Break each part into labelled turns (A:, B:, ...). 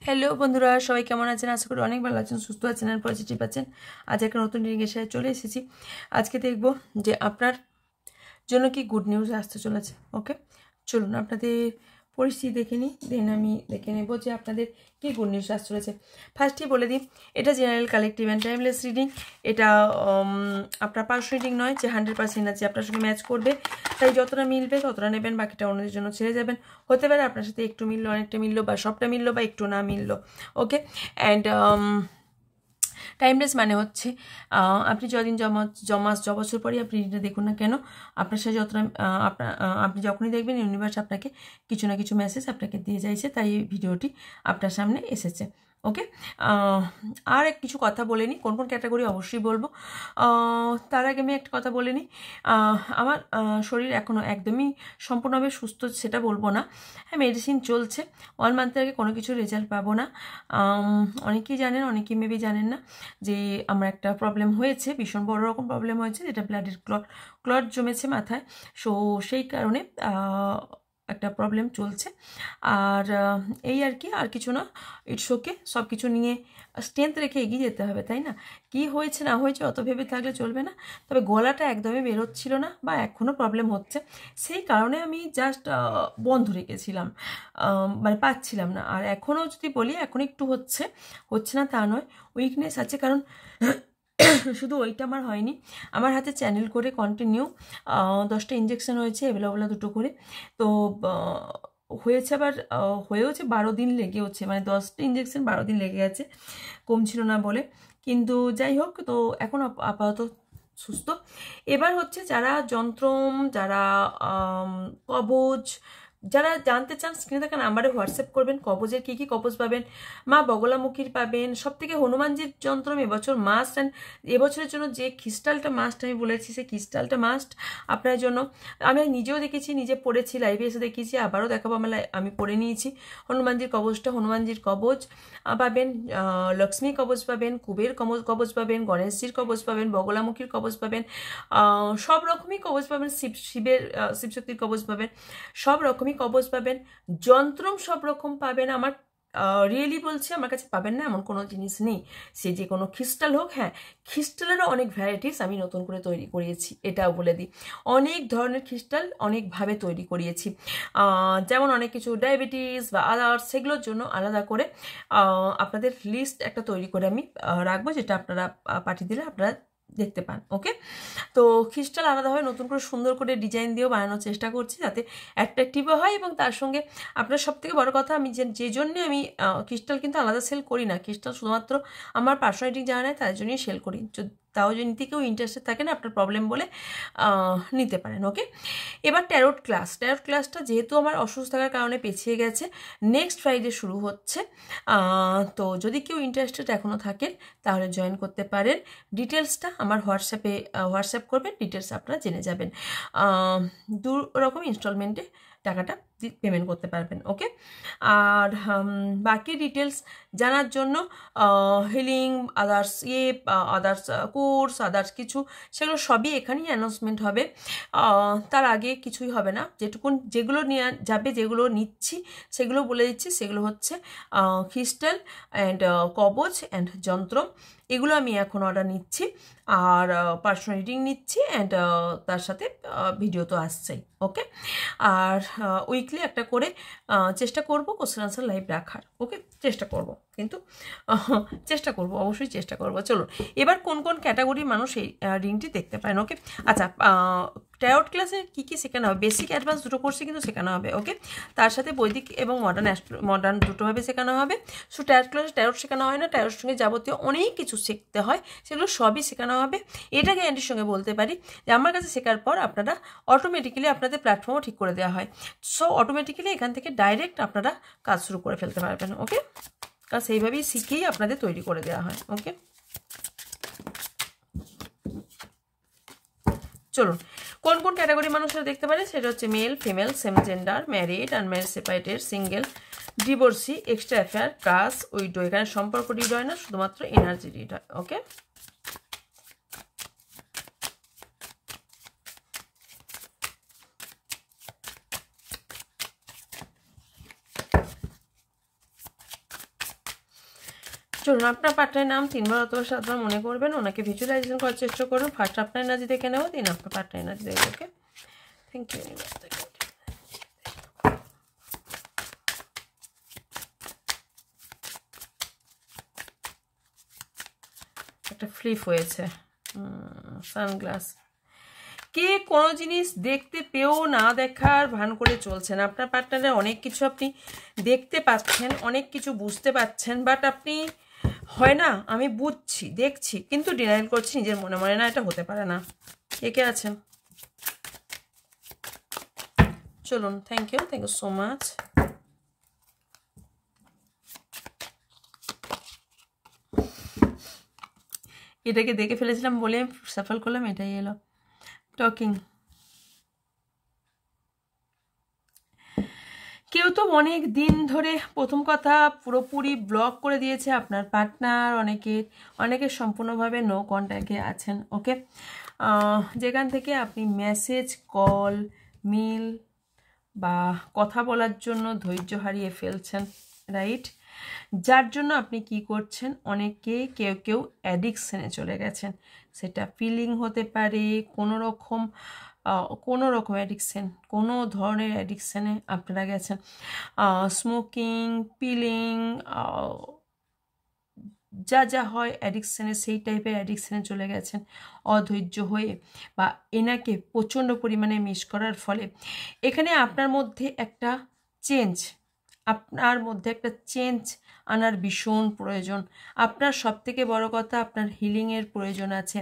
A: Hello বন্ধুরা, সবাই কেমন আছেন? আশা করি অনেক ভালো আছেন, সুস্থ আছেন আর পজিটিভ আছেন। আজ একটা নতুন রিডিংয়ের সাথে চলে এসেছি। আজকে দেখব যে আপনার জন্য কি গুড নিউজ আসতে চলেছে। ওকে, চলুন আপনাদের পরিস্থিতি দেখে নিই, দেন আমি দেখে নেব যে আপনাদের কি গুড নিউজ আসতে চলেছে। ফার্স্টই বলে দিই, এটা general collective and timeless reading. এটা আপনার পার্সোনাল রিডিং নয় যে 100% আছে আপনার সঙ্গে ম্যাচ করবে, তাই যতটা মিলবে ততটা নেবেন, বাকিটা অন্যদের জন্য ছেড়ে যাবেন। হতে পারে আপনার সাথে একটু মিললো, অনেকটা মিললো, বা সবটা মিললো, বা একটু না মিললো। ওকে, অ্যান্ড টাইমলেস মানে হচ্ছে আপনি যদিন মাস য বছর পরই আপনি রিডিংটা দেখুন না কেন, আপনার সাথে যতটা আপনি যখনই দেখবেন ইউনিভার্স আপনাকে কিছু না কিছু মেসেজ আপনাকে দিয়ে যাইছে, তাই এই ভিডিওটি আপনার সামনে এসেছে। ওকে, আর কিছু কথা বলে নিই, কোন কোন ক্যাটাগরি অবশ্যই বলবো। তার আগে আমি একটা কথা বলে নিই, আমার শরীর এখনও একদমই সম্পূর্ণভাবে সুস্থ সেটা বলবো না। হ্যাঁ, মেডিসিন চলছে, 1 মান্থের আগে কোনো কিছু রেজাল্ট পাবো না। অনেকেই জানেন, অনেকেই মেবি জানেন না যে আমার একটা প্রবলেম হয়েছে, ভীষণ বড় রকম প্রবলেম হয়েছে, যেটা ব্লাডের ক্লট জমেছে মাথায়। সো সেই কারণে একটা প্রবলেম চলছে। আর এই আর কি, আর কিছু না। ইটস ওকে, সব কিছু নিয়ে স্ট্রেংথ রেখে এগিয়ে যেতে হবে, তাই না? কি হয়েছে না হয়েছে অত ভেবে থাকলে চলবে না। তবে গলাটা একদমই বেরোচ্ছিল না, বা এখনও প্রবলেম হচ্ছে, সেই কারণে আমি জাস্ট বন্ধ রেখেছিলাম, মানে পাচ্ছিলাম না। আর এখনও যদি বলি, এখন একটু হচ্ছে না তা নয়, উইকনেস আছে। কারণ শুধু ওইটা আমার হয়নি, আমার হাতে চ্যানেল করে কন্টিনিউ 10টা ইঞ্জেকশন হয়েছে, এবেলা 2 করে। তো হয়েছে আবার, হয়েওছে 12 দিন লেগেওছে, মানে 10টা ইঞ্জেকশন 12 দিন লেগে গেছে, কমছিল না বলে। কিন্তু যাই হোক, তো এখন আপাতত সুস্থ। এবার হচ্ছে যারা যন্ত্রম, যারা কবজ, যারা জানতে চান স্ক্রিনে থাকা নাম্বারে হোয়াটসঅ্যাপ করবেন। কবজের কী কী কবজ পাবেন, মা বগলামুখীর পাবেন, সব থেকে হনুমানজির যন্ত্রম এবছর মাস্ট। অ্যান্ড এবছরের জন্য যে ক্রিস্টালটা মাস্ট আমি বলেছি, সেই ক্রিস্টালটা মাস্ট আপনার জন্য। আমি নিজেও দেখেছি, নিজে পড়েছি, লাইভে এসে দেখিয়েছি, আবারও দেখাবো, আমি পড়ে নিয়েছি হনুমানজির কবজটা। হনুমানজির কবজ পাবেন, লক্ষ্মী কবজ পাবেন, কুবের কবজ পাবেন, গণেশজির কবজ পাবেন, বগলামুখীর কবজ পাবেন, সব রকমই কবজ পাবেন, শিবশক্তির কবজ পাবেন, সব রকমই কবজ পাবেন। যন্ত্রম সব রকম পাবেন। আমার রিয়েলি বলছি, আমার কাছে পাবেন না এমন কোনো জিনিস নেই, সে যে কোনো ক্রিস্টাল হোক। হ্যাঁ, ক্রিস্টালেরও অনেক ভ্যারাইটিস আমি নতুন করে তৈরি করিয়েছি, এটাও বলে দিই। অনেক ধরনের ক্রিস্টাল অনেকভাবে তৈরি করিয়েছি, যেমন অনেক কিছু ডায়াবেটিস বা আদার্স, সেগুলোর জন্য আলাদা করে আপনাদের লিস্ট একটা তৈরি করে আমি রাখবো, যেটা আপনারা পাঠিয়ে দিলে আপনারা দেখতে পান। ওকে, তো ক্রিস্টাল আলাদাভাবে নতুন করে সুন্দর করে ডিজাইন দিয়েও বানানোর চেষ্টা করছি, যাতে অ্যাট্রাকটিভও হয়। এবং তার সঙ্গে আপনার সবথেকে বড় কথা, আমি যে জন্যে আমি ক্রিস্টাল কিন্তু আলাদা সেল করি না, ক্রিস্টাল শুধুমাত্র আমার পার্সোনালিটি যারা নেয় তাদের জন্যই সেল করি। তাও যদি নিতে কেউ ইন্টারেস্টেড থাকেন, আপনার প্রবলেম বলে নিতে পারেন। ওকে, এবার ট্যারোট ক্লাসটা যেহেতু আমার অসুস্থ থাকার কারণে পিছিয়ে গেছে, নেক্সট ফ্রাইডে শুরু হচ্ছে। তো যদি কেউ ইন্টারেস্টেড এখনও থাকেন, তাহলে জয়েন করতে পারেন। ডিটেলসটা আমার হোয়াটসঅ্যাপ করবেন, ডিটেলস আপনারা জেনে যাবেন। 2 রকম ইনস্টলমেন্টে টাকাটা পেমেন্ট করতে পারবেন। ওকে, আর বাকি ডিটেলস জানার জন্য হিলিং, আদার্স কোর্স, আদার্স কিছু, সেগুলো সবই এখানেই অ্যানাউন্সমেন্ট হবে। তার আগে কিছুই হবে না। যেগুলো নিয়ে যাবে, যেগুলো নিচ্ছি সেগুলো বলে দিচ্ছি। সেগুলো হচ্ছে ক্রিস্টাল অ্যান্ড কবজ অ্যান্ড যন্ত্র, এগুলো আমি এখন অর্ডার নিচ্ছি। আর পার্সোনাল রিডিং নিচ্ছি, অ্যান্ড তার সাথে ভিডিও তো আসছেই। ওকে, আর উইকলি একটা করে চেষ্টা করব কোশ্চেন আনসার লাইভ রাখার। ওকে, চেষ্টা করব, কিন্তু চেষ্টা করব, অবশ্যই চেষ্টা করব। চলুন, এবার কোন কোন ক্যাটাগরির মানুষ এই রিংটি দেখতে পারেন। ওকে, আচ্ছা, ট্যারোট ক্লাসে কী কী শেখানো হবে? বেসিক অ্যাডভান্স দুটো কোর্সে কিন্তু শেখানো হবে। ওকে, তার সাথে বৈদিক এবং মডার্ন দুটোভাবে শেখানো হবে। সো ট্যারোট ক্লাসে ট্যারোট শেখানো হয় না, ট্যারোটের সঙ্গে যাবতীয় অনেক কিছু শিখতে হয়, সেগুলো সবই শেখানো হবে। এটা গ্যারান্টির সঙ্গে বলতে পারি যে আমার কাছে শেখার পর আপনারা অটোমেটিক্যালি আপনাদের প্ল্যাটফর্মও ঠিক করে দেওয়া হয়। সো অটোমেটিক্যালি এখান থেকে ডাইরেক্ট আপনারা কাজ শুরু করে ফেলতে পারবেন। ওকে, কাজ সেইভাবেই শিখেই আপনাদের তৈরি করে দেওয়া হয়। ওকে, চলুন, কোন কোন ক্যাটাগরি মানুষরা দেখতে পারে সেটা হচ্ছে male, female, same gender, married, unmarried, separated, single, divorcee, extra affair, কাস, উইডো। এখানে সম্পর্ক রিড হয় না, শুধুমাত্র এনার্জি রিড হয়। ওকে, চলুন, আপনার পার্টনারের নাম 3 বার অথবা 7 বার মনে করবেন, ওনাকে ভিজুয়ালাইজেশন করার চেষ্টা করুন। ফার্স্ট আপনার এনার্জি দেখে নেব, দেন আপনার পার্টনার এনার্জি দেখে। ওকে, থ্যাংক ইউ। একটা ফ্লিপ হয়েছে, সানগ্লাস। কে কোনো জিনিস দেখতে পেয়েও না দেখার ভান করে চলছেন। আপনার পার্টনারের অনেক কিছু আপনি দেখতে পাচ্ছেন, অনেক কিছু বুঝতে পাচ্ছেন, বাট আপনি হয় না আমি বুঝছি দেখছি কিন্তু ডিনাইল করছি নিজের মনে মনে, না এটা হতে পারে না। কে কে আছেন? চলুন, থ্যাংক ইউ সো মাচ। এটাকে দেখে ফেলেছিলাম বলে সাফল করলাম, এটাই এলো টকিং। কেউ তো অনেক দিন ধরে প্রথম কথা পুরোপুরি ব্লক করে দিয়েছে আপনার পার্টনার, অনেকের সম্পূর্ণভাবে নো কন্ট্যাক্টে আছেন। ওকে, যেখান থেকে আপনি মেসেজ, কল, মেল বা কথা বলার জন্য ধৈর্য হারিয়ে ফেলছেন, রাইট? যার জন্য আপনি কি করছেন, কেউ অ্যাডিকশানে চলে গেছেন। সেটা ফিলিং হতে পারে, কোনো রকম অ্যাডিকশান, কোনো ধরনের অ্যাডিকশানে আপনারা গেছেন। স্মোকিং, পিলিং, যা হয় অ্যাডিকশানে, সেই টাইপের অ্যাডিকশানে চলে গেছেন অধৈর্য হয়ে, বা এনাকে প্রচণ্ড পরিমাণে মিস করার ফলে। এখানে আপনার মধ্যে একটা চেঞ্জ আনার ভীষণ প্রয়োজন। আপনার সবথেকে বড় কথা আপনার হিলিংয়ের প্রয়োজন আছে,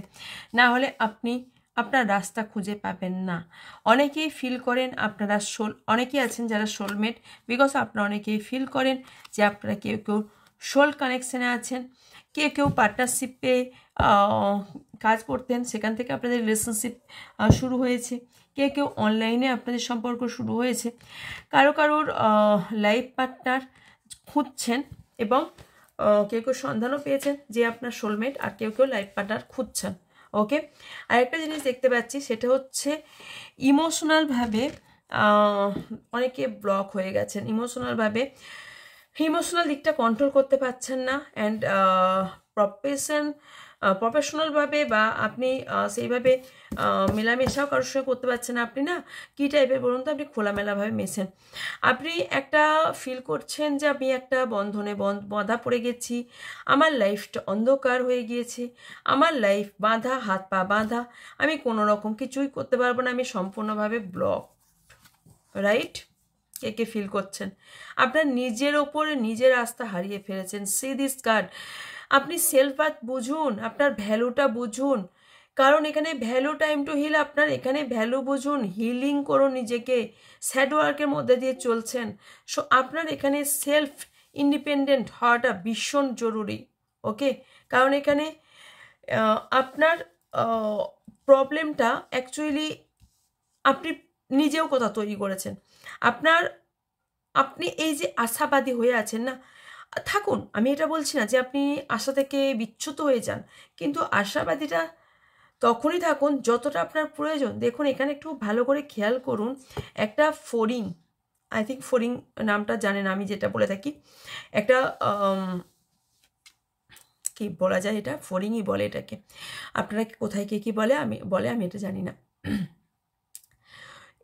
A: না হলে আপনি আপনার রাস্তা খুঁজে পাবেন না। অনেকেই ফিল করেন আপনারা অনেকেই আছেন যারা সোলমেট, বিকজ আপনারা অনেকেই ফিল করেন যে আপনারা কেউ সোল কানেকশানে আছেন, কেউ পার্টনারশিপে কাজ করতেন, সেখান থেকে আপনাদের রিলেশনশিপ শুরু হয়েছে, কেউ অনলাইনে আপনাদের সম্পর্ক শুরু হয়েছে, কারোর লাইফ পার্টনার খুঁজছেন, এবং কেউ সন্ধানও পেয়েছেন যে আপনার সোলমেট, আর কেউ লাইফ পার্টনার খুঁজছেন। ওকে, আরেকটা জিনিস দেখতে পাচ্ছি, সেটা হচ্ছে ইমোশনালভাবে অনেকে ব্লক হয়ে গেছেন। ইমোশনাল দিকটা কন্ট্রোল করতে পারছেন না, অ্যান্ড প্রফেশনালভাবে বা আপনি সেইভাবে মেলামেশাও কারোর সঙ্গে করতে পারছেন না। আপনি না কী টাইপের বলুন তো, আপনি খোলামেলাভাবে মেশেন। আপনি একটা ফিল করছেন যে আমি একটা বন্ধনে বাঁধা পড়ে গেছি, আমার লাইফটা অন্ধকার হয়ে গিয়েছে, আমার লাইফ বাঁধা, হাত পা বাঁধা, আমি কোনো রকম কিছুই করতে পারবো না, আমি সম্পূর্ণভাবে ব্লক, রাইট? কে ফিল করছেন আপনার নিজের ওপরে নিজের আস্থা হারিয়ে ফেলেছেন। সি দিস কার্ড, আপনি সেলফ ওয়ার্থ বুঝুন, আপনার ভ্যালুটা বুঝুন, কারণ এখানে ভ্যালু টাইম টু হিল, আপনার এখানে ভ্যালু বুঝুন, হিলিং করুন নিজেকে। স্যাড ওয়ার্কের মধ্যে দিয়ে চলছেন, সো আপনার এখানে সেলফ ইন্ডিপেন্ডেন্ট হওয়াটা ভীষণ জরুরি। ওকে, কারণ এখানে আপনার প্রবলেমটা অ্যাকচুয়ালি আপনি নিজেও কোথাও তৈরি করেছেন। আপনি এই যে আশাবাদী হয়ে আছেন না, থাকুন, আমি এটা বলছি না যে আপনি আশা থেকে বিচ্যুত হয়ে যান, কিন্তু আশাবাদীটা তখনই থাকুন যতটা আপনার প্রয়োজন। দেখুন এখানে একটু ভালো করে খেয়াল করুন, একটা ফড়িং, আই থিঙ্ক ফড়িং নামটা জানেন, আমি যেটা বলে থাকি, একটা কি বলা যায়, এটা ফড়িংই বলে এটাকে, আপনারা কোথায় কে কী বলে, আমি এটা জানি না।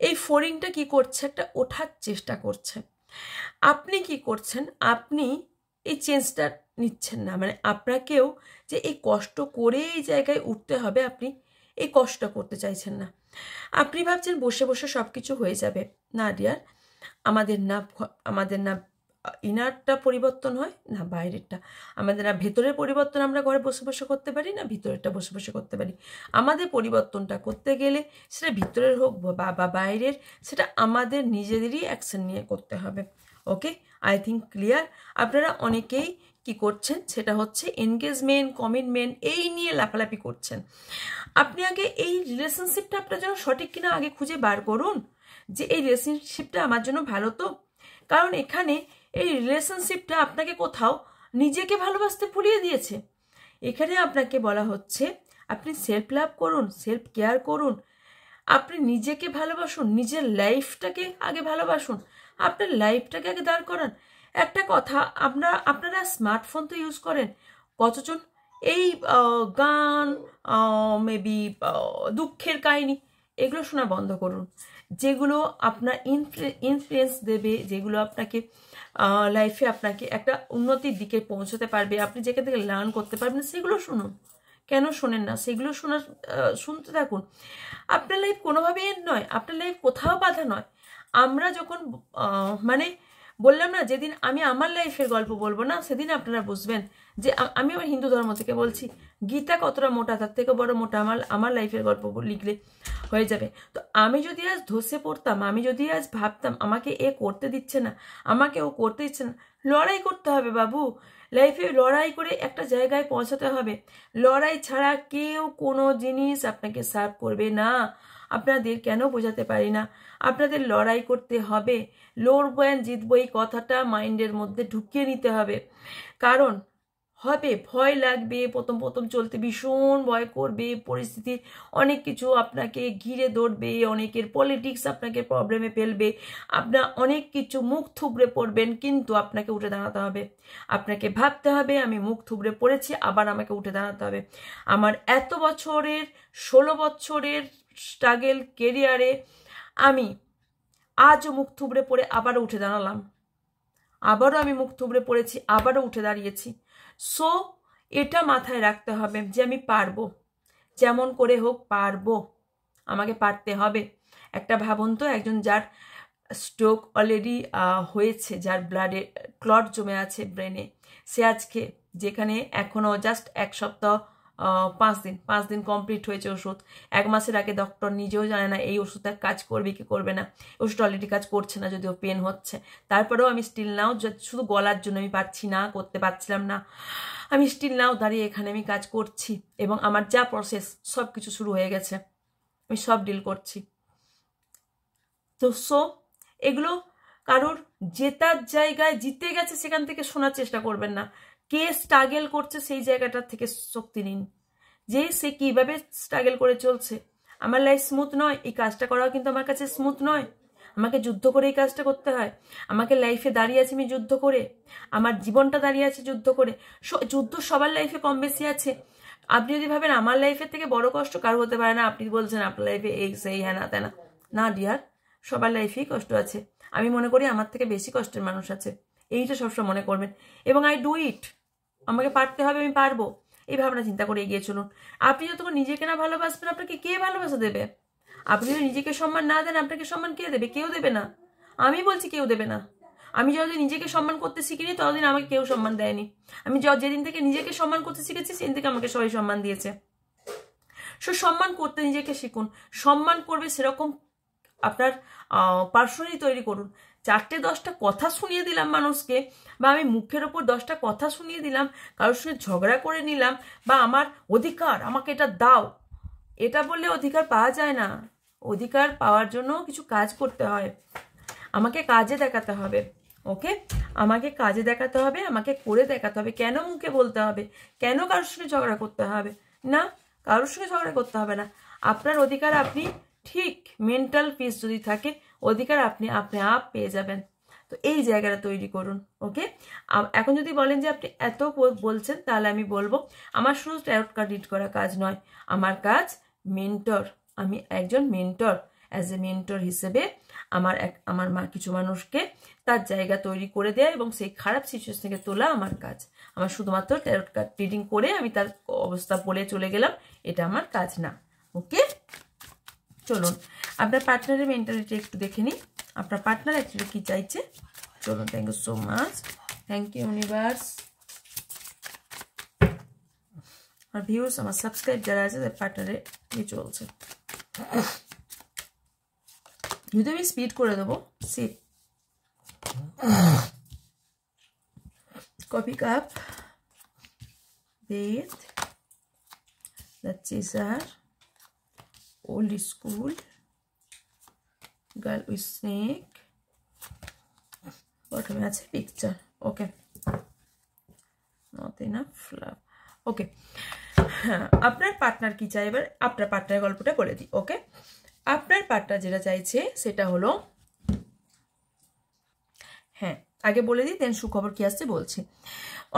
A: এই ফড়িংটা কি করছে, একটা ওঠার চেষ্টা করছে। আপনি কি করছেন, আপনি এই চেঞ্জটা নিচ্ছেন না, মানে আপনাকেও যে এই কষ্ট করে এই জায়গায় উঠতে হবে, আপনি এই কষ্ট করতে চাইছেন না। আপনি ভাবছেন বসে বসে সব কিছু হয়ে যাবে। না ডিয়ার, আমাদের না ইনারটা পরিবর্তন হয় না বাইরেরটা, আমাদের না ভেতরের পরিবর্তন আমরা ঘরে বসে বসে করতে পারি না ভিতরেরটা বসে বসে করতে পারি। আমাদের পরিবর্তনটা করতে গেলে সেটা ভিতরের হোক বা বাইরের, সেটা আমাদের নিজেদেরই অ্যাকশন নিয়ে করতে হবে। ওকে, আই থিঙ্ক ক্লিয়ার। আপনারা অনেকেই কি করছেন, সেটা হচ্ছে এনগেজমেন্ট, কমিটমেন্ট এই নিয়ে লাফালাফি করছেন। আপনি আগে এই রিলেশনশিপটা আপনার জন্য সঠিক কিনা আগে খুঁজে বার করুন, যে এই রিলেশনশিপটা আমার জন্য ভালো তো। কারণ এখানে এই রিলেশনশিপটা আপনাকে কোথাও নিজেকে ভালোবাসতে ভুলিয়ে দিয়েছে। এখানে আপনাকে বলা হচ্ছে আপনি সেলফ লাভ করুন, সেলফ কেয়ার করুন, আপনি নিজেকে ভালোবাসুন, নিজের লাইফটাকে আগে ভালোবাসুন, আপনার লাইফটাকে আগে দাঁড় করান। একটা কথা, আপনারা স্মার্টফোন তো ইউজ করেন, কতজন এই গান, মেবি দুঃখের কাহিনী, এগুলো শোনা বন্ধ করুন। যেগুলো আপনার ইনফ্লুয়েন্স দেবে, যেগুলো আপনাকে লাইফে আপনাকে একটা উন্নতির দিকে পৌঁছতে পারবে, আপনি যেখান থেকে লার্ন করতে পারবেন, সেগুলো শুনুন। কেন শোনেন না? সেগুলো শুনতে থাকুন। আপনার লাইফ কোনোভাবেই এর নয়, আপনার লাইফ কোথাও বাধা নয়। আমরা যখন মানে বললাম না, যেদিন আমি আমার লাইফের গল্প বলবো না, সেদিন আপনারা বুঝবেন যে আমি আমার হিন্দু ধর্ম থেকে বলছি, গীতা কতটা মোটা, তার থেকে বড় মোটা আমার লাইফের গল্প লিখলে হয়ে যাবে। তো আমি যদি আজ ধসে পড়তাম, আমি যদি আজ ভাবতাম আমাকে এ করতে দিচ্ছে না, আমাকে ও করতে দিচ্ছে না, লড়াই করতে হবে বাবু। লাইফে লড়াই করে একটা জায়গায় পৌঁছাতে হবে। লড়াই ছাড়া কেউ কোনো জিনিস আপনাকে সার্ভ করবে না। আপনাদের কেন বোঝাতে পারি না, আপনাদের লড়াই করতে হবে। লড়বো অ্যান্ড জিতবো, এই কথাটা মাইন্ডের মধ্যে ঢুকিয়ে নিতে হবে। কারণ হবে, ভয় লাগবে, প্রথম চলতে ভীষণ ভয় করবে, পরিস্থিতির অনেক কিছু আপনাকে ঘিরে ধরবে, অনেকের পলিটিক্স আপনাকে প্রবলেমে ফেলবে, আপনার অনেক কিছু মুখ থুবড়ে পড়বেন, কিন্তু আপনাকে উঠে দাঁড়াতে হবে। আপনাকে ভাবতে হবে আমি মুখ থুবড়ে পড়েছি, আবার আমাকে উঠে দাঁড়াতে হবে। আমার এত বছরের 16 বছরের স্ট্রাগল কেরিয়ারে আমি আজও মুখ থুবড়ে পড়ে আবারও উঠে দাঁড়ালাম, আবারও আমি মুখ থুবড়ে পড়েছি, আবারও উঠে দাঁড়িয়েছি। সো এটা মাথায় রাখতে হবে যে আমি পারবো, যেমন করে হোক পারবো, আমাকে পারতে হবে। একটা ভাবুন তো, একজন যার স্ট্রোক অলরেডি হয়েছে, যার ব্লাডে ক্লট জমে আছে ব্রেনে, সে আজকে যেখানে এখনো জাস্ট 1 সপ্তাহ 5 দিন কমপ্লিট হয়েছে ওষুধ, 1 মাসের আগে ডক্টর নিজেও জানে না এই ওষুধটা কাজ করবে কি করবে না। ওষুধ অলরেডি কাজ করছে না, যদিও পেন হচ্ছে, তারপরেও আমি স্টিল নাও, শুধু গলার জন্য আমি পারছি না, করতে পারছিলাম না, আমি স্টিল নাও দাঁড়িয়ে এখানে আমি কাজ করছি, এবং আমার যা প্রসেস সব কিছু শুরু হয়ে গেছে, আমি সব ডিল করছি। তো এগুলো কারোর জেতার জায়গায় জিতে গেছে সেখান থেকে শোনার চেষ্টা করবেন না, কে স্ট্রাগল করছে সেই জায়গাটার থেকে শক্তি নিন, যে সে কিভাবে স্ট্রাগল করে চলছে। আমার লাইফ স্মুথ নয়, এই কাজটা করাও কিন্তু আমার কাছে স্মুথ নয়, আমাকে যুদ্ধ করে এই কাজটা করতে হয়। আমাকে লাইফে দাঁড়িয়ে আছে আমি যুদ্ধ করে, আমার জীবনটা দাঁড়িয়ে আছে যুদ্ধ করে। যুদ্ধ সবার লাইফে কম বেশি আছে। আপনি যদি ভাবেন আমার লাইফের থেকে বড় কষ্ট কারো হতে পারে না, আপনি বলছেন আপনার লাইফে এই সেই হ্যাঁ না তেনা, না ডিয়ার, সবার লাইফেই কষ্ট আছে। আমি মনে করি আমার থেকে বেশি কষ্টের মানুষ আছে, এইটা সবসময় মনে করবেন। এবং আই ডু ইট, আমাকে পারতে হবে, আমি পারবো, এই ভাবনা চিন্তা করে এগিয়ে চলুন। আপনি যতক্ষণ নিজেকে না ভালোবাসবেন, আপনাকে কে ভালোবাসা দেবে? আপনি যদি নিজেকে সম্মান না দেন, আপনাকে সম্মান কে দেবে? কেউ দেবে না, আমি বলছি কেউ দেবে না। আমি যতদিন নিজেকে সম্মান করতে শিখিনি, ততদিন আমাকে কেউ সম্মান দেয়নি। আমি যেদিন থেকে নিজেকে সম্মান করতে শিখেছি, সেদিন থেকে আমাকে সবাই সম্মান দিয়েছে। সম্মান করতে নিজেকে শিখুন, সম্মান করবে সেরকম আপনার পার্সোনালি তৈরি করুন। 4-10টা কথা শুনিয়ে দিলাম মানুষকে, বা আমি মুখের ওপর 10টা কথা শুনিয়ে দিলাম, কারোর সঙ্গে ঝগড়া করে নিলাম, বা আমার অধিকার, আমাকে এটা দাও, এটা বললে অধিকার পাওয়া যায় না। অধিকার পাওয়ার জন্য কিছু কাজ করতে হয়, আমাকে কাজে দেখাতে হবে। ওকে, আমাকে কাজে দেখাতে হবে, আমাকে করে দেখাতে হবে। কেন মুখে বলতে হবে? কেন কারোর সঙ্গে ঝগড়া করতে হবে? না, কারোর সঙ্গে ঝগড়া করতে হবে না। আপনার অধিকার আপনি ঠিক, মেন্টাল পিস যদি থাকে, অধিকার আপনি আপ পেয়ে যাবেন। তো এই জায়গাটা তৈরি করুন। ওকে, এখন যদি বলেন যে আপনি এত বলছেন, তাহলে আমি বলবো আমার শুধু ট্যারট কার্ড রিড করা কাজ নয়, আমার কাজ মেন্টর। আমি একজন মেন্টর, অ্যাজ এ মেন্টর হিসেবে আমার মা কিছু মানুষকে তার জায়গা তৈরি করে দেয়া এবং সেই খারাপ সিচুয়েশন থেকে তোলা আমার কাজ। আমার শুধুমাত্র ট্যারট কার্ড রিডিং করে আমি তার অবস্থা বলে চলে গেলাম, এটা আমার কাজ না। ওকে, চলুন আপনার পার্টনারের মেন্টালিটি একটু দেখে নিই, আপনার পার্টনার অ্যাকচুয়ালি কি চাইছে। চলুন, thank you so much, thank you universe. আর ভিউয়ার্স, আমার সাবস্ক্রাইব যারা আছে তাদের পার্টনারে কি চলছে, যদি আমি স্পিড করে দেবো। Seat, coffee cup, bed, the chaser, old school, girl with snake, প্রথমে আছে picture. Okay, not enough love. Okay, হ্যাঁ, আপনার পার্টনার কি চাই, এবার আপনার পার্টনারের গল্পটা বলে দিই। ওকে, আপনার পার্টনার যেটা চাইছে সেটা হলো, হ্যাঁ, আগে বলে দিই, দেন সুখবর কি আসছে বলছি।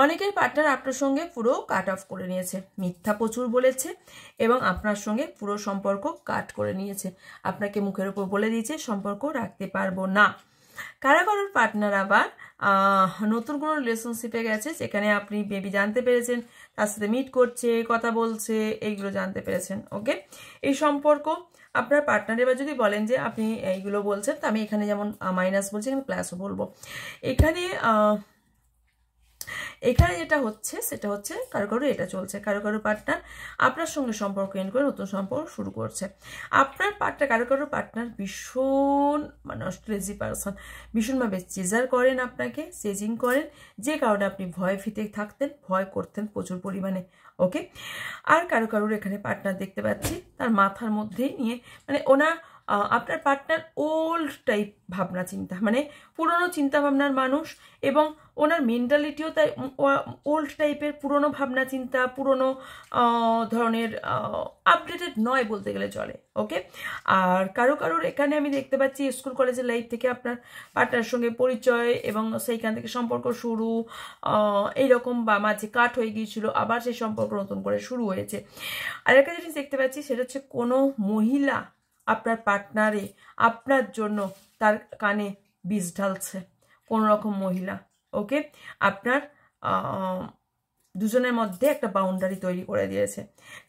A: অনেকের পার্টনার আপনার সঙ্গে পুরো কাট অফ করে নিয়েছে, মিথ্যা প্রচুর বলেছে এবং আপনার সঙ্গে পুরো সম্পর্ক কাট করে নিয়েছে, আপনাকে মুখের উপর বলে দিয়েছে সম্পর্ক রাখতে পারবো না। কারোর পার্টনার আবার নতুন কোনো রিলেশনশিপে গেছে, যেখানে আপনি বেবি জানতে পেরেছেন তার সাথে মিট করছে, কথা বলছে, এইগুলো জানতে পেরেছেন। ওকে, এই সম্পর্ক আপনার পার্টনার, এবার যদি বলেন যে আপনি এইগুলো বলছেন, তো আমি এখানে যেমন মাইনাস বলছি, এখানে প্লাসও বলবো। এখানে যেটা হচ্ছে সেটা হচ্ছে কারো এটা চলছে, কারো পার্টনার আপনার সঙ্গে সম্পর্ক এন্ড করে নতুন সম্পর্ক শুরু করছে। আপনার পার্টনার কারো পার্টনার ভীষণ মানে ক্রেজি পারসন, ভীষণভাবে চেজার করেন, আপনাকে চেজিং করেন, যে কারণে আপনি ভয় ফিতে থাকতেন, ভয় করতেন প্রচুর পরিমাণে। ওকে, আর কারোর এখানে পার্টনার দেখতে পাচ্ছি তার মাথার মধ্যেই নিয়ে মানে আপনার পার্টনার ওল্ড টাইপ ভাবনা চিন্তা, মানে পুরনো চিন্তা ভাবনার মানুষ, এবং ওনার মেন্টালিটিও তাই ওল্ড টাইপের, পুরনো ভাবনা চিন্তা, পুরনো ধরনের, আপডেটেড নয় বলতে গেলে চলে। ওকে, আর কারোর এখানে আমি দেখতে পাচ্ছি স্কুল কলেজের লাইফ থেকে আপনার পার্টনারের সঙ্গে পরিচয় এবং সেইখান থেকে সম্পর্ক শুরু, এইরকম, বা মাঝে কাট হয়ে গিয়েছিল, আবার সেই সম্পর্ক নতুন করে শুরু হয়েছে। আর একটা জিনিস দেখতে পাচ্ছি, সেটা হচ্ছে কোনো মহিলা আপনার পার্টনারে আপনার জন্য তার কানে বিষ ঢালছে, কোনো রকম মহিলা। ওকে, আপনার দুজনের মধ্যে একটা বাউন্ডারি তৈরি করে দিয়েছে।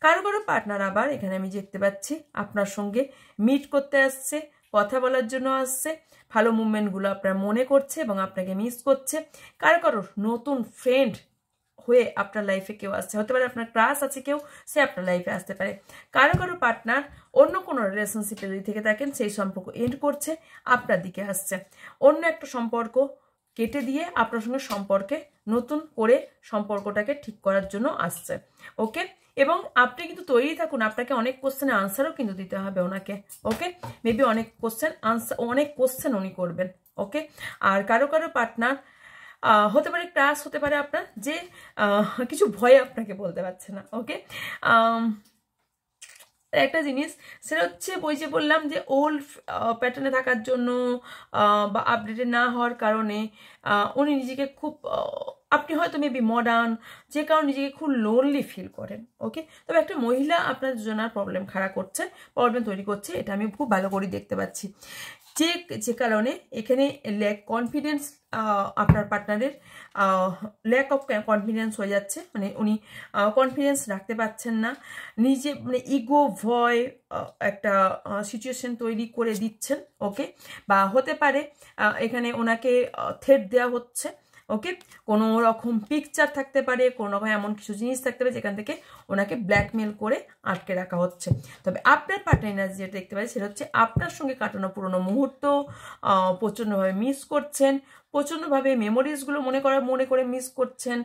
A: কারো পার্টনার আবার এখানে আমি দেখতে পাচ্ছি আপনার সঙ্গে মিট করতে আসছে, কথা বলার জন্য আসছে, ভালো মুভমেন্টগুলো আপনার মনে করছে এবং আপনাকে মিস করছে। কারো নতুন ফ্রেন্ড হয়ে আপনার লাইফে কেউ আসছে, হতে পারে আপনার ক্রাশ আছে কেউ, সে আপনার লাইফে আসতে পারে। কারো পার্টনার অন্য কোনো রিলেশনশিপে যদি থেকে থাকেন, সেই সম্পর্ক এন্ড করছে, আপনার দিকে আসছে, অন্য একটা সম্পর্ক কেটে দিয়ে আপনার সঙ্গে সম্পর্কে নতুন করে সম্পর্কটাকে ঠিক করার জন্য আসছে। ওকে, এবং আপনি কিন্তু তৈরি থাকুন, আপনাকে অনেক কোশ্চেনের আনসারও কিন্তু দিতে হবে ওনাকে। ওকে, মেবি অনেক কোশ্চেন উনি করবেন। ওকে, আর কারো পার্টনার হতে পারে ক্রাশ, হতে পারে আপনার, যে কিছু ভয় আপনাকে বলতে পারছে না। ওকে, একটা জিনিস সেটা হচ্ছে ওই যে বললাম যে ওল্ড প্যাটার্নে থাকার জন্য বা আপডেটেড না হওয়ার কারণে উনি নিজেকে খুব, আপনি হয়তো মেবি মডার্ন, যে কারণে নিজেকে খুব লোনলি ফিল করেন। ওকে, তবে একটা মহিলা আপনার দুজনের প্রবলেম তৈরি করছে, এটা আমি খুব ভালো করে দেখতে পাচ্ছি, যে কারণে এখানে ল্যাক কনফিডেন্স, আপনার পার্টনারের ল্যাক অফ কনফিডেন্স হয়ে যাচ্ছে, মানে উনি কনফিডেন্স রাখতে পারছেন না, নিজে মানে ইগো ভয় একটা সিচুয়েশন তৈরি করে দিচ্ছেন। ওকে, বা হতে পারে এখানে ওনাকে থ্রেট দেওয়া হচ্ছে। ওকে, কোনো রকম পিকচার থাকতে পারে, কোনো রকম এমন কিছু জিনিস থাকতে পারে যেখান থেকে ওনাকে ব্ল্যাকমেল করে আটকে রাখা হচ্ছে। তবে আপনার পার্টনার যেটা দেখতে পাচ্ছি সেটা হচ্ছে আপনার সঙ্গে কাটানো পুরোনো মুহূর্ত প্রচণ্ডভাবে মিস করছেন, প্রচণ্ডভাবে মেমোরিজগুলো মনে করে মিস করছেন,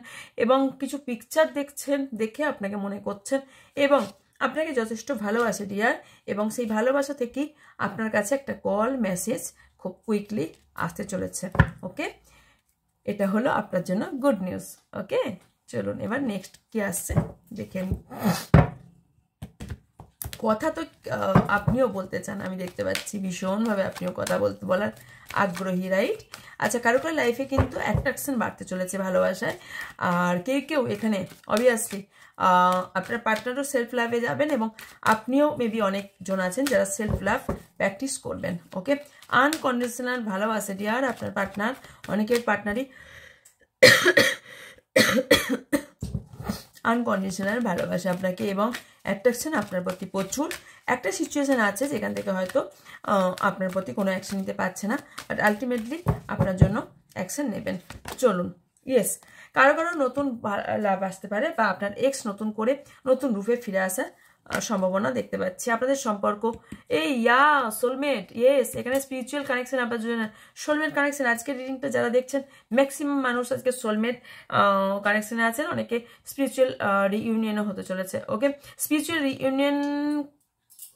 A: এবং কিছু পিকচার দেখছেন, দেখে আপনাকে মনে করছেন এবং আপনাকে যথেষ্ট ভালোবাসে ডিয়ার, এবং সেই ভালোবাসা থেকেই আপনার কাছে একটা কল মেসেজ খুব কুইকলি আসতে চলেছে। ওকে, এটা হলো আপনার জন্য গুড নিউজ। ওকে, চলুন এবার নেক্সট কি আসছে দেখে আমি। কথা তো আপনিও বলতে চান, আমি দেখতে পাচ্ছি ভীষণভাবে আপনিও কথা বলার আগ্রহী, রাইট? আচ্ছা, কারো লাইফে কিন্তু অ্যাট্রাকশন বাড়তে চলেছে ভালোবাসায়, আর কেউ এখানে অবভিয়াসলি আপনার পার্টনারও সেলফ লাভে যাবেন, এবং আপনিও মেবি অনেকজন আছেন যারা সেলফ লাভ প্র্যাকটিস করবেন। ওকে, আনকন্ডিশনাল ভালোবাসা ডিয়ার আপনার পার্টনার, অনেকের পার্টনারই আনকন্ডিশনাল ভালোবাসা আপনাকে, এবং অ্যাট্রাকশন আপনার প্রতি প্রচুর। একটা সিচুয়েশান আছে যেখান থেকে হয়তো আপনার প্রতি কোনো অ্যাকশন নিতে পারছে না, বাট আলটিমেটলি আপনার জন্য অ্যাকশন নেবেন। চলুন, ইয়েস, কারো নতুন লাভ আসতে পারে, বা আপনার এক্স নতুন করে নতুন রূপে ফিরে আসার সম্ভাবনা দেখতে পাচ্ছি। আপনাদের সম্পর্ক সোলমেট, ইয়েস, এখানে স্পিরিচুয়াল কানেকশন আপনার জন্য, সোলমেট কানেকশন। আজকের রিডিংটা যারা দেখছেন ম্যাক্সিমাম মানুষ আজকে সোলমেট কানেকশনে আছেন, অনেকে স্পিরিচুয়াল রিইউনিয়নও হতে চলেছে। ওকে, স্পিরিচুয়াল রিইউনিয়ন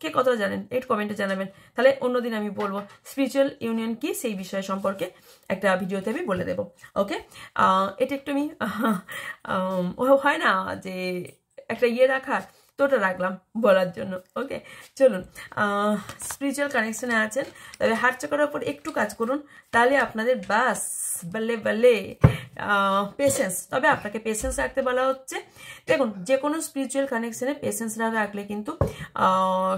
A: কে কতটা জানেন একটু কমেন্টে জানাবেন, তাহলে অন্যদিন আমি বলবো স্পিরিচুয়াল ইউনিয়ন কি সেই বিষয় সম্পর্কে একটা ভিডিওতে আমি বলে দেবো। ওকে, এটা একটু আমি হয় না যে একটা রাখা, তো ওটা রাখলাম বলার জন্য। ওকে, চলুন, স্পিরিচুয়াল কানেকশনে আছেন, তবে হার্ট চাকার উপর একটু কাজ করুন, তাহলে আপনাদের বাস বলে বলে পেশেন্স, তবে আপনাকে পেশেন্স রাখতে বলা হচ্ছে। দেখুন, যে কোনো স্পিরিচুয়াল কানেকশনে পেশেন্স রাখলে কিন্তু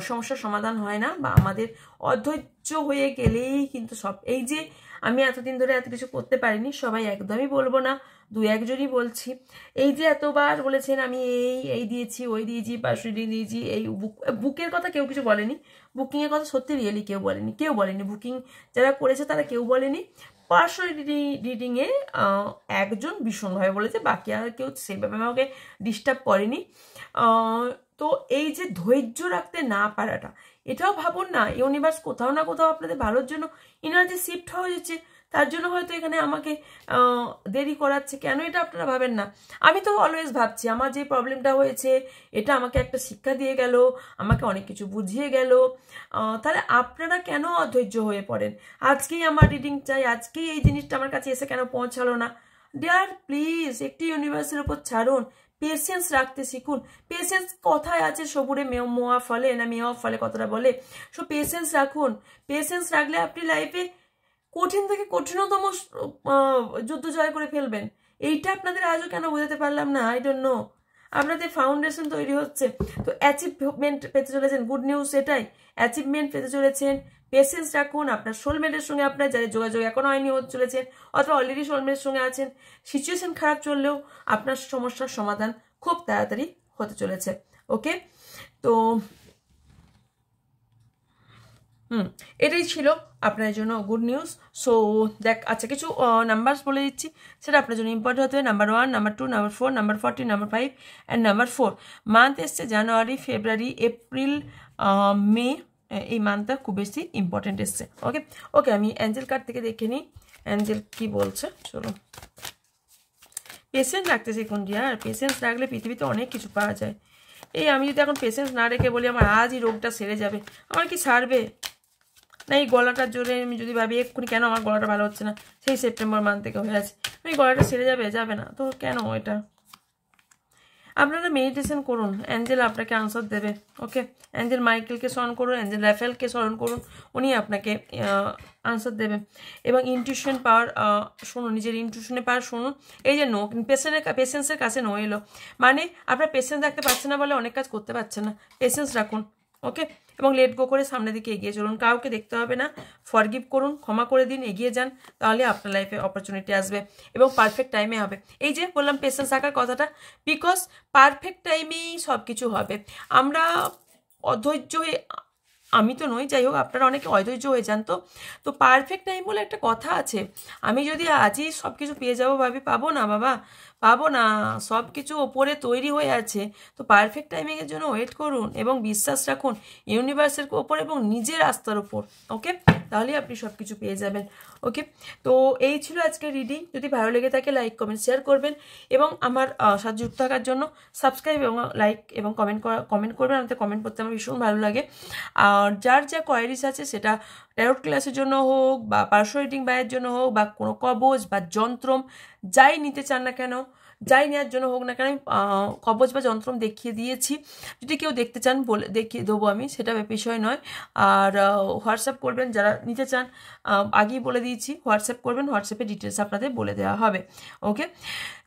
A: সমস্যার সমাধান হয় না, বা আমাদের অধৈর্য হয়ে গেলেই কিন্তু সব, এই যে আমি এতদিন ধরে এত কিছু করতে পারিনি, সবাই একদমই বলবো না, দু একজনই বলছি, এই যে এতবার বলেছেন আমি এই দিয়েছি, ওই দিয়েছি, পার্সোনালি দিয়েছি, এই বুকের কথা কেউ কিছু বলেনি, বুকিংয়ের কথা সত্যি রিয়েলি কেউ বলেনি, বুকিং যারা করেছে তারা কেউ বলেনি। পার্সোনাল রিডিংয়ে একজন ভীষণভাবে বলেছে, বাকি আর কেউ সেভাবে আমাকে ডিস্টার্ব করেনি। তো এই যে ধৈর্য রাখতে না পারাটা, এটাও ভাবুন না, ইউনিভার্স কোথাও না কোথাও আপনাদের ভালোর জন্য এনার্জি শিফট হয়ে যাচ্ছে, তার জন্য হয়তো এখানে আমাকে দেরি করাচ্ছে। কেন এটা আপনারা ভাবেন না? আমি তো অলওয়েজ ভাবছি আমার যে প্রবলেমটা হয়েছে এটা আমাকে একটা শিক্ষা দিয়ে গেল, আমাকে অনেক কিছু বুঝিয়ে গেল। তাহলে আপনারা কেন অধৈর্য হয়ে পড়েন? আজকেই আমার রিডিং চাই, আজকেই এই জিনিসটা আমার কাছে এসে কেন পৌঁছালো না? ডিয়ার প্লিজ একটি ইউনিভার্সের উপর ছাড়ুন, পেশেন্স রাখতে শিখুন। পেশেন্স কথায় আছে, সবুরে মোয়া ফলে না মেওয়া ফলে কথাটা বলে। সো পেশেন্স রাখুন, পেশেন্স রাখলে আপনি লাইফে কঠিন থেকে কঠিনতম যুদ্ধ জয় করে ফেলবেন। এইটা আপনাদের আজও কেন বোঝাতে পারলাম না, আই ডোন্ট নো। আপনাদের ফাউন্ডেশন তৈরি হচ্ছে, তো অ্যাচিভমেন্ট পেতে চলেছেন, গুড নিউজ এটাই, অ্যাচিভমেন্ট পেতে চলেছেন। পেশেন্স রাখুন, আপনার সোলমেটের সঙ্গে আপনার যাদের যোগাযোগ এখনো হয়নি হতে চলেছেন, অথবা অলরেডি সোলমেটের সঙ্গে আছেন, সিচুয়েশন খারাপ চললেও আপনার সমস্যার সমাধান খুব তাড়াতাড়ি হতে চলেছে। ওকে, তো এটাই ছিল আপনার জন্য গুড নিউজ। সো আচ্ছা, কিছু নাম্বারস বলে দিচ্ছি, সেটা আপনার জন্য ইম্পর্টেন্ট হতে হবে। Number 1, number 2, number 4, number 40, number 5 and number 4। Month এসছে জানুয়ারি, ফেব্রুয়ারি, এপ্রিল, মে, এই মান্থটা খুব বেশি ইম্পর্টেন্ট এসছে। ওকে ওকে, আমি অ্যাঞ্জেল কার্ড থেকে দেখে নিই অ্যাঞ্জেল কি বলছে। চলো, পেশেন্স রাখতে শিখুন ডিয়ার, পেশেন্স রাখলে পৃথিবীতে অনেক কিছু পাওয়া যায়। এই আমি যদি এখন পেশেন্স না রেখে বলি আমার আজই রোগটা সেরে যাবে, আমার কি সারবে? না এই গলাটার জোরে আমি যদি ভাবি এক্ষুনি কেন আমার গলাটা ভালো হচ্ছে না, সেই সেপ্টেম্বর মান্থ থেকে হয়ে আছে, আমি গলাটা সেরে যাবে না তো কেন? এটা আপনারা মেডিটেশন করুন, অ্যাঞ্জেল আপনাকে আনসার দেবে। ওকে, অ্যাঞ্জেল মাইকেলকে স্মরণ করুন, অ্যাঞ্জেল রাফেলকে স্মরণ করুন, উনি আপনাকে আনসার দেবেন। এবং ইনটিউশন পাওয়ার শুনুন, নিজের ইনটিউশনে পাওয়ার শুনুন। এই যে নো, পেশেন্সের কাছে নো এলো, মানে আপনার পেশেন্স রাখতে পারছেন না বলে অনেক কাজ করতে পারছেন না। পেশেন্স রাখুন, ওকে, এবং লেট গো করে সামনের দিকে এগিয়ে চলুন, কাউকে দেখতে হবে না, ফরগিভ করুন, ক্ষমা করে দিন, এগিয়ে যান, তাহলে আপনার লাইফে অপরচুনিটি আসবে এবং পারফেক্ট টাইমে হবে। এই যে বললাম পেশেন্স রাখার কথাটা, বিকজ পারফেক্ট টাইমেই সব কিছু হবে। আমরা অধৈর্য হয়ে, আমি তো নই, যাই হোক আপনারা অনেকে অধৈর্য হয়ে যান, তো পারফেক্ট টাইম বলে একটা কথা আছে। আমি যদি আজই সব কিছু পেয়ে যাবো ভাবি, পাবো না বাবা, পাবো না, সব কিছু ওপরে তৈরি হয়ে আছে। তো পারফেক্ট টাইমিংয়ের জন্য ওয়েট করুন এবং বিশ্বাস রাখুন ইউনিভার্সের ওপর এবং নিজের আস্থার ওপর। ওকে, তাহলে আপনি সব কিছু পেয়ে যাবেন। ওকে, তো এই ছিল আজকের রিডিং। যদি ভালো লেগে থাকে লাইক কমেন্ট শেয়ার করবেন এবং আমার সাথে যুক্ত থাকার জন্য সাবস্ক্রাইব এবং লাইক এবং কমেন্ট করবেন। আমাদের কমেন্ট করতে আমার ভীষণ ভালো লাগে। আর যার যা কোয়ারিজ আছে, সেটা ট্যারোট ক্লাসের জন্য হোক, বা পার্সোনাল রিডিং বাইয়ের জন্য হোক, বা কোনো কবজ বা যন্ত্রম যাই নিতে চান না কেন, যাই নেওয়ার জন্য হোক না কেন, আমি কবজ বা যন্ত্রম দেখিয়ে দিয়েছি। যদি কেউ দেখতে চান বলে দেখিয়ে দেবো আমি, সেটা বিষয় নয়। আর হোয়াটসঅ্যাপ করবেন যারা নিতে চান, আগেই বলে দিয়েছি, হোয়াটসঅ্যাপ করবেন, হোয়াটসঅ্যাপে ডিটেলস আপনাদের বলে দেওয়া হবে। ওকে,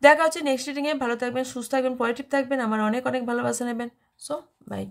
A: দেখা হচ্ছে নেক্সট রিডিংয়ে। ভালো থাকবেন, সুস্থ থাকবেন, পজিটিভ থাকবেন, আমার অনেক অনেক ভালোবাসা নেবেন। So by.